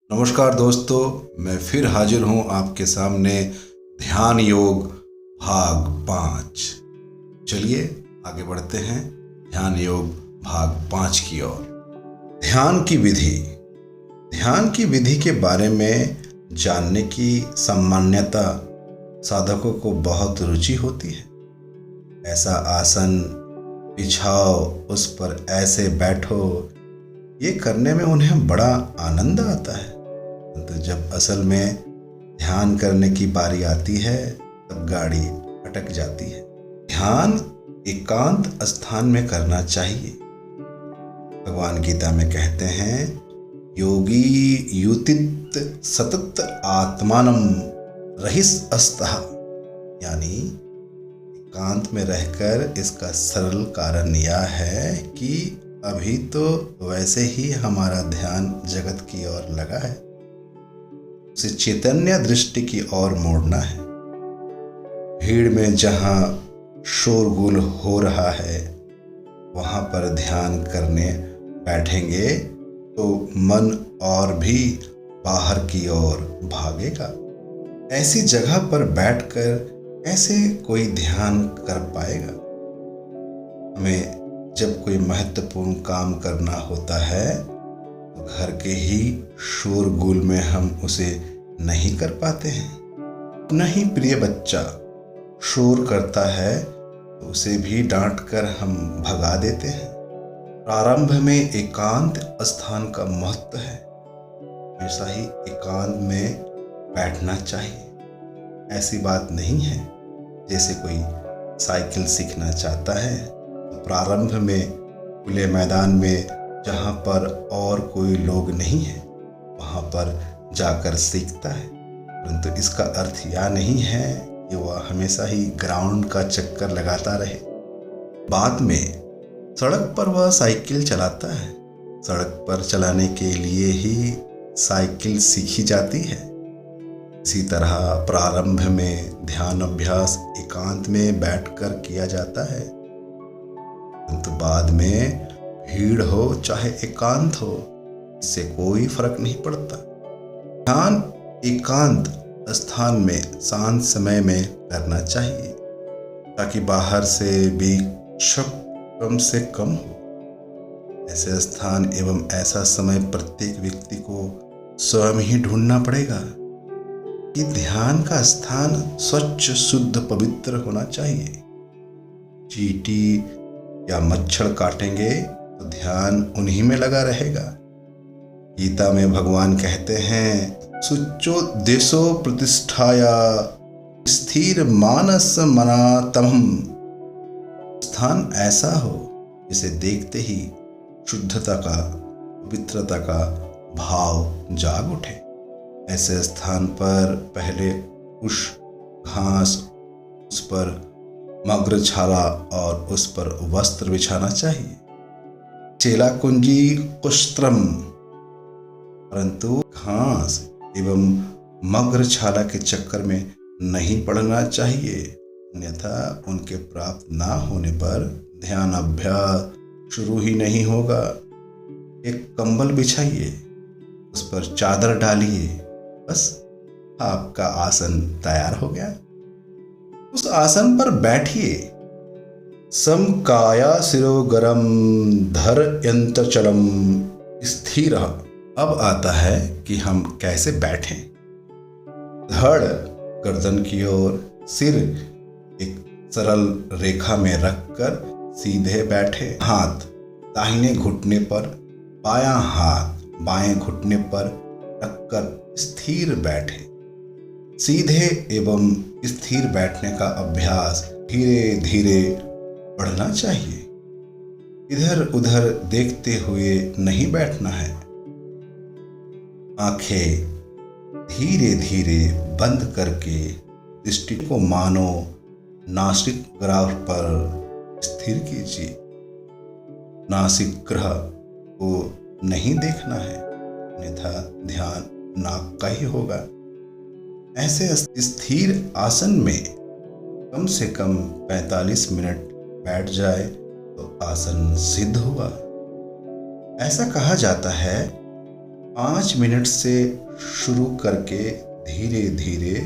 नमस्कार दोस्तों, मैं फिर हाजिर हूँ आपके सामने ध्यान योग भाग 5। चलिए आगे बढ़ते हैं ध्यान योग भाग 5 की ओर। ध्यान की विधि के बारे में जानने की सामान्यता साधकों को बहुत रुचि होती है। ऐसा आसन बिछाओ, उस पर ऐसे बैठो, ये करने में उन्हें बड़ा आनंद आता है। तो जब असल में ध्यान करने की बारी आती है तब गाड़ी अटक जाती है। ध्यान एकांत स्थान में करना चाहिए। भगवान गीता में कहते हैं, योगी युतित सतत आत्मानम रहिस अस्तः, यानी एकांत में रहकर इसका सरल कारण यह है कि अभी तो वैसे ही हमारा ध्यान जगत की ओर लगा है, उसे चैतन्य दृष्टि की ओर मोड़ना है। भीड़ में जहां शोरगुल हो रहा है वहां पर ध्यान करने बैठेंगे तो मन और भी बाहर की ओर भागेगा। ऐसी जगह पर बैठकर कैसे कोई ध्यान कर पाएगा? हमें जब कोई महत्वपूर्ण काम करना होता है तो घर के ही शोरगुल में हम उसे नहीं कर पाते हैं। नहीं, प्रिय बच्चा शोर करता है तो उसे भी डांट कर हम भगा देते हैं। प्रारंभ में एकांत स्थान का महत्व है। हमेशा ही एकांत में बैठना चाहिए। ऐसी बात नहीं है जैसे कोई साइकिल सीखना चाहता है तो प्रारंभ में खुले मैदान में जहाँ पर और कोई लोग नहीं है वहाँ पर जाकर सीखता है, परंतु इसका अर्थ यह नहीं है कि वह हमेशा ही ग्राउंड का चक्कर लगाता रहे। बाद में सड़क पर वह साइकिल चलाता है। सड़क पर चलाने के लिए ही साइकिल सीखी जाती है। इसी तरह प्रारंभ में ध्यान अभ्यास एकांत में बैठकर किया जाता है, परंतु बाद में भीड़ हो चाहे एकांत हो, इससे कोई फर्क नहीं पड़ता। ध्यान एकांत स्थान में शांत समय में करना चाहिए ताकि बाहर से भी शक कम से कम हो। ऐसे स्थान एवं ऐसा समय प्रत्येक व्यक्ति को स्वयं ही ढूंढना पड़ेगा कि ध्यान का स्थान स्वच्छ शुद्ध पवित्र होना चाहिए। चींटी या मच्छर काटेंगे तो ध्यान उन्हीं में लगा रहेगा। गीता में भगवान कहते हैं, सुचो देशो प्रतिष्ठाया स्थिर मानस मनातमम। स्थान ऐसा हो जिसे देखते ही शुद्धता का पवित्रता का भाव जाग उठे। ऐसे स्थान पर पहले उस घास, उस पर मग्र छाला और उस पर वस्त्र बिछाना चाहिए। चेला कुंजी कुस्त्रम, परंतु घास एवं मग्र छाला के चक्कर में नहीं पड़ना चाहिए, अन्यथा उनके प्राप्त ना होने पर ध्यान अभ्यास शुरू ही नहीं होगा। एक कंबल बिछाइए, उस पर चादर डालिए, बस आपका आसन तैयार हो गया। उस आसन पर बैठिए। समकाया शिरोगरम धर यंत्रचलम स्थिर। अब आता है कि हम कैसे बैठें। धड़ गर्दन की ओर, सिर एक सरल रेखा में रखकर सीधे बैठे। हाथ दाहिने घुटने पर, बायां हाथ बाएं घुटने पर रखकर स्थिर बैठे। सीधे एवं स्थिर बैठने का अभ्यास धीरे धीरे बढ़ना चाहिए। इधर उधर देखते हुए नहीं बैठना है। आंखें धीरे धीरे बंद करके दृष्टि को मानो नासिक ग्राफ पर स्थिर कीजिए। नासिक ग्रह को नहीं देखना है, अन्यथा ध्यान नाक का ही होगा। ऐसे स्थिर आसन में कम से कम 45 मिनट बैठ जाए तो आसन सिद्ध हुआ। ऐसा कहा जाता है 5 मिनट से शुरू करके धीरे धीरे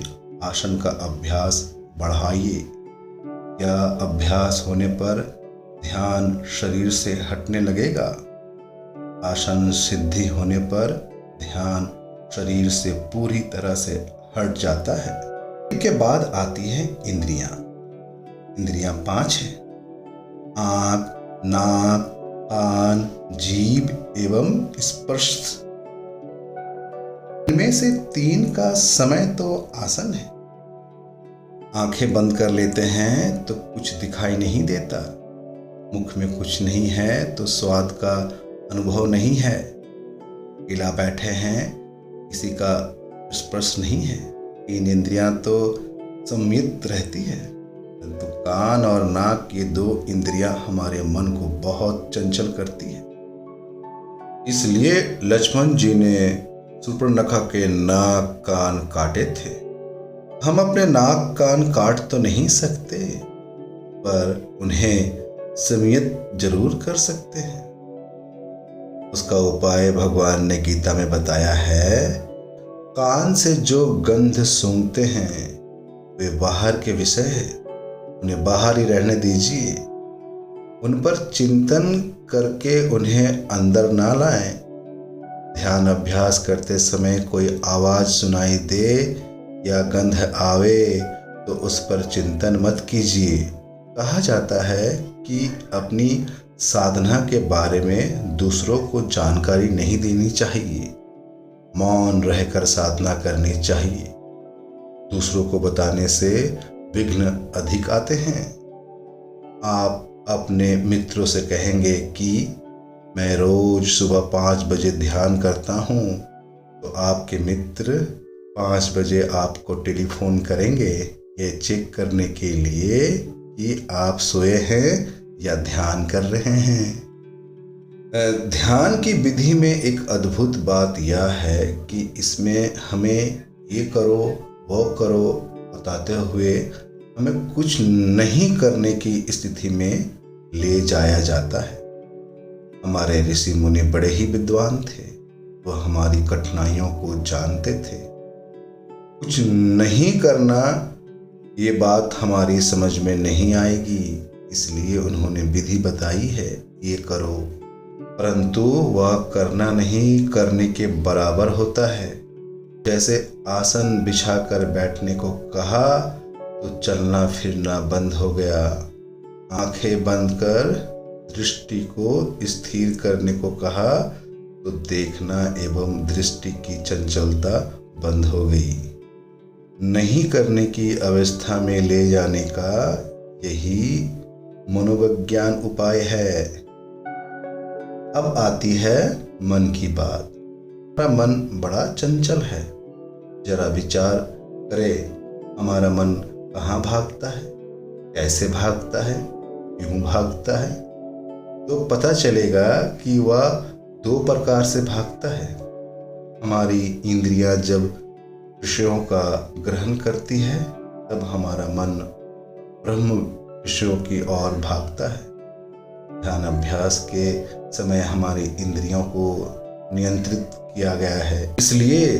आसन का अभ्यास बढ़ाइए। यह अभ्यास होने पर ध्यान शरीर से हटने लगेगा। आसन सिद्धि होने पर ध्यान शरीर से पूरी तरह से हट जाता है। इसके बाद आती है इंद्रियां। इंद्रियां 5 हैं: आँख, नाक, कान, जीभ एवं स्पर्श। इनमें से 3 का समय तो आसन है। आंखें बंद कर लेते हैं तो कुछ दिखाई नहीं देता, मुख में कुछ नहीं है तो स्वाद का अनुभव नहीं है, अकेला बैठे हैं किसी का स्पर्श नहीं है। इन इंद्रियां तो संयमित रहती है, परंतु कान और नाक ये 2 इंद्रियां हमारे मन को बहुत चंचल करती है। इसलिए लक्ष्मण जी ने शूर्पणखा के नाक कान काटे थे। हम अपने नाक कान काट तो नहीं सकते, पर उन्हें संयत जरूर कर सकते हैं। उसका उपाय भगवान ने गीता में बताया है। कान से जो गंध सूंघते हैं वे बाहर के विषय है, उन्हें बाहर ही रहने दीजिए। उन पर चिंतन करके उन्हें अंदर ना लाएं। ध्यान अभ्यास करते समय कोई आवाज सुनाई दे या गंध आवे तो उस पर चिंतन मत कीजिए। कहा जाता है कि अपनी साधना के बारे में दूसरों को जानकारी नहीं देनी चाहिए, मौन रहकर साधना करनी चाहिए। दूसरों को बताने से विघ्न अधिक आते हैं। आप अपने मित्रों से कहेंगे कि मैं रोज सुबह 5 बजे ध्यान करता हूँ, तो आपके मित्र 5 बजे आपको टेलीफोन करेंगे ये चेक करने के लिए कि आप सोए हैं या ध्यान कर रहे हैं। ध्यान की विधि में एक अद्भुत बात यह है कि इसमें हमें ये करो वो करो बताते हुए हमें कुछ नहीं करने की स्थिति में ले जाया जाता है। हमारे ऋषि मुनि बड़े ही विद्वान थे, वह हमारी कठिनाइयों को जानते थे। कुछ नहीं करना ये बात हमारी समझ में नहीं आएगी, इसलिए उन्होंने विधि बताई है ये करो, परंतु वह करना नहीं करने के बराबर होता है। जैसे आसन बिछाकर बैठने को कहा तो चलना फिरना बंद हो गया, आंखें बंद कर दृष्टि को स्थिर करने को कहा तो देखना एवं दृष्टि की चंचलता बंद हो गई। नहीं करने की अवस्था में ले जाने का यही मनोविज्ञान उपाय है। अब आती है मन की बात। हमारा मन बड़ा चंचल है, जरा विचार करें हमारा मन कहाँ भागता है, कैसे भागता है, क्यों भागता है, तो पता चलेगा कि वह 2 प्रकार से भागता है। हमारी इंद्रियां जब विषयों का ग्रहण करती है तब हमारा मन ब्रह्म विषयों की ओर भागता है। ध्यान अभ्यास के समय हमारी इंद्रियों को नियंत्रित किया गया है, इसलिए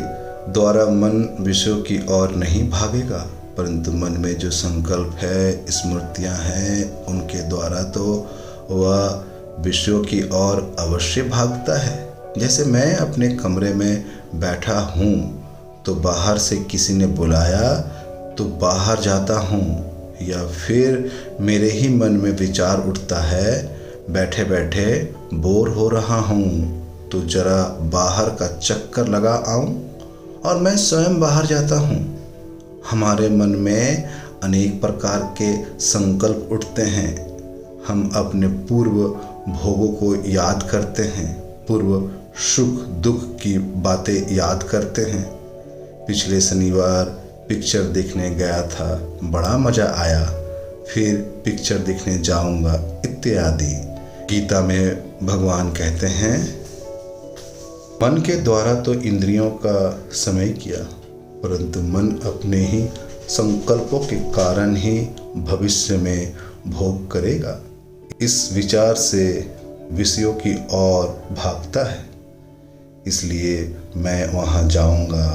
द्वारा मन विषयों की ओर नहीं भागेगा, परंतु मन में जो संकल्प है, स्मृतियां हैं, उनके द्वारा तो वह विषयों की ओर अवश्य भागता है। जैसे मैं अपने कमरे में बैठा हूँ तो बाहर से किसी ने बुलाया तो बाहर जाता हूँ, या फिर मेरे ही मन में विचार उठता है बैठे बैठे बोर हो रहा हूँ तो जरा बाहर का चक्कर लगा आऊँ, और मैं स्वयं बाहर जाता हूँ। हमारे मन में अनेक प्रकार के संकल्प उठते हैं। हम अपने पूर्व भोगों को याद करते हैं, पूर्व सुख दुख की बातें याद करते हैं। पिछले शनिवार पिक्चर देखने गया था, बड़ा मज़ा आया, फिर पिक्चर देखने जाऊंगा इत्यादि। गीता में भगवान कहते हैं मन के द्वारा तो इंद्रियों का समय किया, परंतु मन अपने ही संकल्पों के कारण ही भविष्य में भोग करेगा। इस विचार से विषयों की ओर भागता है। इसलिए मैं वहाँ जाऊँगा,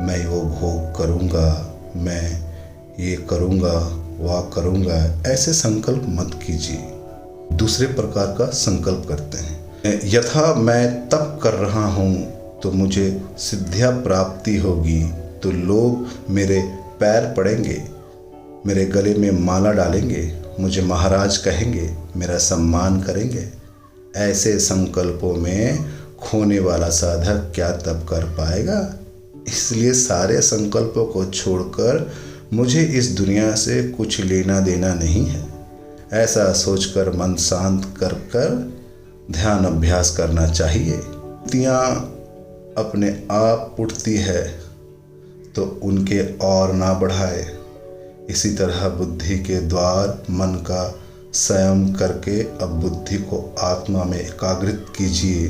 मैं वो भोग करूँगा, मैं ये करूँगा, वह करूँगा, ऐसे संकल्प मत कीजिए। दूसरे प्रकार का संकल्प करते हैं, यथा मैं तप कर रहा हूँ तो मुझे सिद्धियाँ प्राप्ति होगी, तो लोग मेरे पैर पड़ेंगे, मेरे गले में माला डालेंगे, मुझे महाराज कहेंगे, मेरा सम्मान करेंगे। ऐसे संकल्पों में खोने वाला साधक क्या तप कर पाएगा? इसलिए सारे संकल्पों को छोड़कर मुझे इस दुनिया से कुछ लेना देना नहीं है, ऐसा सोचकर मन शांत कर कर ध्यान अभ्यास करना चाहिए। वृत्तियाँ अपने आप उठती है तो उनके और ना बढ़ाए। इसी तरह बुद्धि के द्वार मन का संयम करके अब बुद्धि को आत्मा में एकाग्रित कीजिए।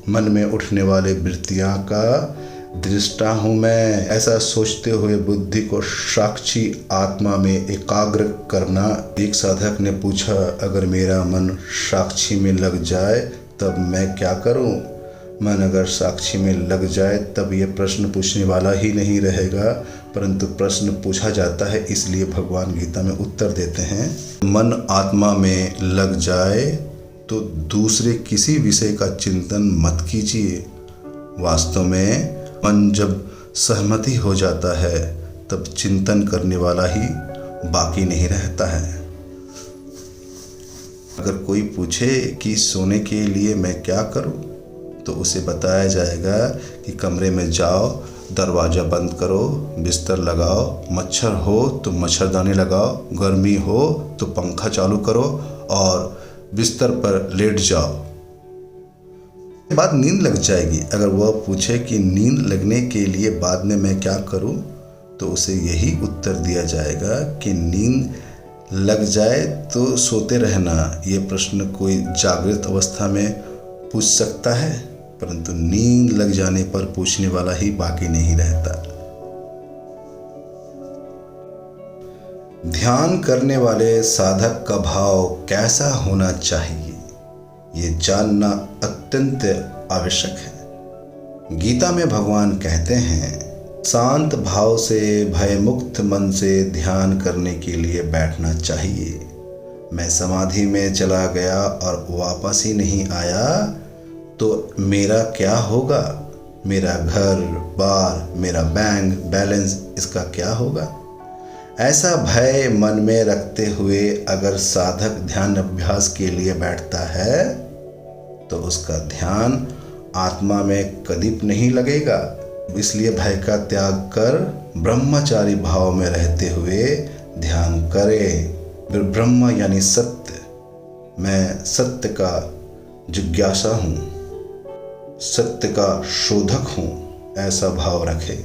मन में उठने वाले वृत्तियाँ का दृष्टा हूँ मैं, ऐसा सोचते हुए बुद्धि को साक्षी आत्मा में एकाग्र करना। एक साधक ने पूछा, अगर मेरा मन साक्षी में लग जाए तब मैं क्या करूँ? मन अगर साक्षी में लग जाए तब ये प्रश्न पूछने वाला ही नहीं रहेगा, परंतु प्रश्न पूछा जाता है, इसलिए भगवान गीता में उत्तर देते हैं, मन आत्मा में लग जाए तो दूसरे किसी विषय का चिंतन मत कीजिए। वास्तव में मन जब सहमति हो जाता है तब चिंतन करने वाला ही बाकी नहीं रहता है। अगर कोई पूछे कि सोने के लिए मैं क्या करूं, तो उसे बताया जाएगा कि कमरे में जाओ, दरवाज़ा बंद करो, बिस्तर लगाओ, मच्छर हो तो मच्छरदानी लगाओ, गर्मी हो तो पंखा चालू करो और बिस्तर पर लेट जाओ, बाद नींद लग जाएगी। अगर वह पूछे कि नींद लगने के लिए बाद में मैं क्या करूं, तो उसे यही उत्तर दिया जाएगा कि नींद लग जाए तो सोते रहना। ये प्रश्न कोई जागृत अवस्था में पूछ सकता है, परंतु नींद लग जाने पर पूछने वाला ही बाकी नहीं रहता। ध्यान करने वाले साधक का भाव कैसा होना चाहिए, ये जानना अत्यंत आवश्यक है। गीता में भगवान कहते हैं, शांत भाव से भयमुक्त मन से ध्यान करने के लिए बैठना चाहिए। मैं समाधि में चला गया और वापस ही नहीं आया तो मेरा क्या होगा? मेरा घर बार, मेरा बैंक बैलेंस, इसका क्या होगा? ऐसा भय मन में रखते हुए अगर साधक ध्यान अभ्यास के लिए बैठता है तो उसका ध्यान आत्मा में कदीप नहीं लगेगा। इसलिए भय का त्याग कर ब्रह्मचारी भाव में रहते हुए ध्यान करे। ब्रह्म यानी सत्य, मैं सत्य का जिज्ञासा हूँ, सत्य का शोधक हूँ, ऐसा भाव रखे।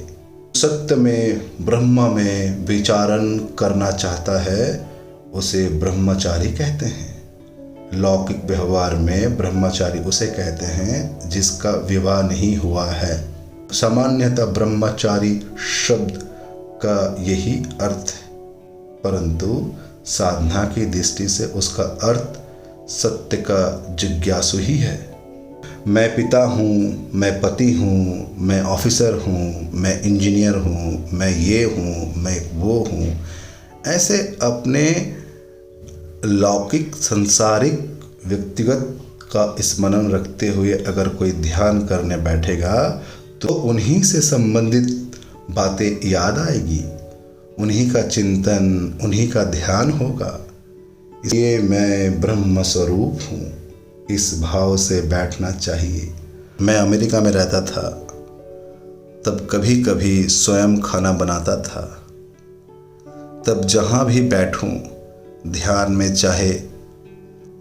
सत्य में, ब्रह्म में विचारण करना चाहता है उसे ब्रह्मचारी कहते हैं। लौकिक व्यवहार में ब्रह्मचारी उसे कहते हैं जिसका विवाह नहीं हुआ है। सामान्यतः ब्रह्मचारी शब्द का यही अर्थ है, परंतु साधना की दृष्टि से उसका अर्थ सत्य का जिज्ञासु ही है। मैं पिता हूँ, मैं पति हूँ, मैं ऑफिसर हूँ, मैं इंजीनियर हूँ, मैं ये हूँ, मैं वो हूँ, ऐसे अपने लौकिक सांसारिक व्यक्तिगत का स्मरण रखते हुए अगर कोई ध्यान करने बैठेगा तो उन्हीं से संबंधित बातें याद आएगी, उन्हीं का चिंतन, उन्हीं का ध्यान होगा। इसलिए मैं ब्रह्म स्वरूप हूँ, इस भाव से बैठना चाहिए। मैं अमेरिका में रहता था, तब कभी कभी स्वयं खाना बनाता था। तब जहाँ भी बैठूं ध्यान में, चाहे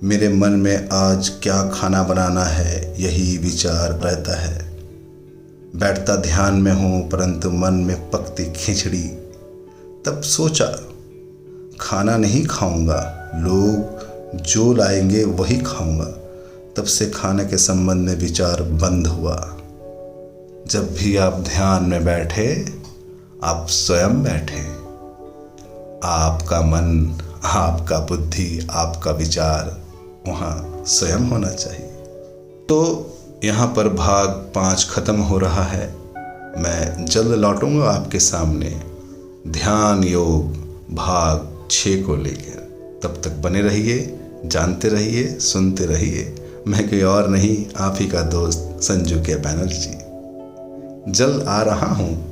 मेरे मन में आज क्या खाना बनाना है, यही विचार रहता है। बैठता ध्यान में हूँ परंतु मन में पकती खिचड़ी। तब सोचा खाना नहीं खाऊंगा, लोग जो लाएंगे वही खाऊंगा। तब से खाने के संबंध में विचार बंद हुआ। जब भी आप ध्यान में बैठे, आप स्वयं बैठे। आपका मन, आपका बुद्धि, आपका विचार वहाँ स्वयं होना चाहिए। तो यहाँ पर भाग 5 खत्म हो रहा है। मैं जल्द लौटूंगा आपके सामने ध्यान योग भाग 6 को लेकर। तब तक बने रहिए, जानते रहिए, सुनते रहिए। मैं कोई और नहीं, आप ही का दोस्त संजू के बैनर्जी। जल्द आ रहा हूँ